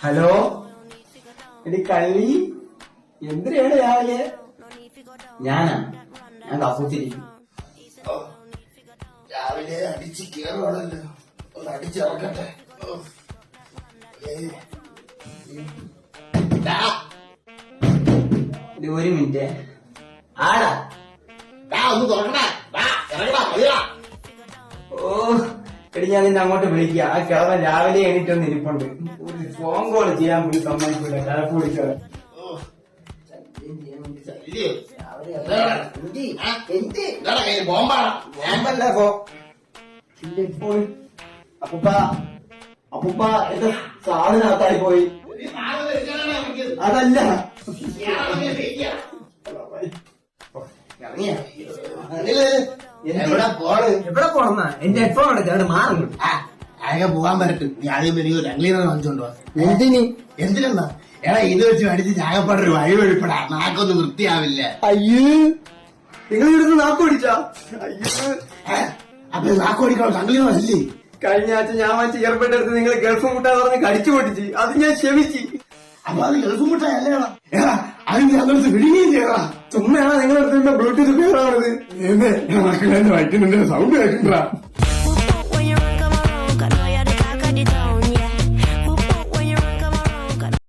Hello എടി കള്ളി എന്തിനാണ് രാവിലെ? ഞാൻ കസൂത്തിരിക്കും. രാവിലെ അടിച്ച് കേറുവാണല്ലോ, ഒന്ന് അടിച്ചിറക്കട്ടെ. ഒരു മിനിറ്റ് ആടാ ഒന്ന് തുറക്കണേ, ഇറങ്ങടാ മതിയാ. ഓ എടി ഞാൻ നിന്നെ അങ്ങോട്ട് വിളിക്കുക. ആ കിളവൻ രാവിലെ എണീറ്റൊന്ന് ഇരിപ്പുണ്ട്. ഒരു ഫോൺ കോൾ ചെയ്യാൻ പോയി സമ്മതിക്കൂല. കിടപ്പ് വിളിച്ചോളെ. ബോംബല്ല പോ. അപ്പൂപ്പ അപ്പൂപ്പ എന്റെ സാധനകത്തായി പോയി. അതല്ല എവിടെ പോണെന്നാ എന്റെ ഹെഡ്ഫോൺ എടുത്ത് അവിടെ മാറുന്നു. അതൊക്കെ പോകാൻ പറ്റും. നീ ആദ്യം എനിക്ക് രംഗ്ലീനർ വാങ്ങിച്ചോണ്ടോ. എന്തിനെന്നാ എടാ ഇത് വെച്ച് അടിച്ച് ചാകപ്പാടൊരു വഴി വെളിപ്പെടാ. നാക്കൊന്നും വൃത്തിയാവില്ല. അയ്യോ നിങ്ങൾ ഇവിടുന്ന് നാക്ക് പിടിച്ചാ? അയ്യോ അപ്പൊ നാക്ക് ഓടിക്കണം രംഗ്ലീനർ അല്ലേ? കഴിഞ്ഞ ആഴ്ച ഞാൻ വാങ്ങിച്ച ഇയർബഡ് നിങ്ങൾ ഗൾഫ് മുട്ടാന്ന് പറഞ്ഞ് കടിച്ചു പൊട്ടിച്ച്. അത് ഞാൻ ക്ഷമിച്ച്. അപ്പൊ അത് ഗൾഫ് മുട്ടായല്ലേടാ. ഏടാ അത് ഞങ്ങളടുത്ത് വിടുകയും ചെയ്യടാ. ചുമ്മാ നിങ്ങളടുത്ത് ബ്ലൂടൂത്ത് പേരാണത്. മക്കളെ വൈറ്റുന്നുണ്ട് സൗണ്ട് കേൾക്കണ്ടാ.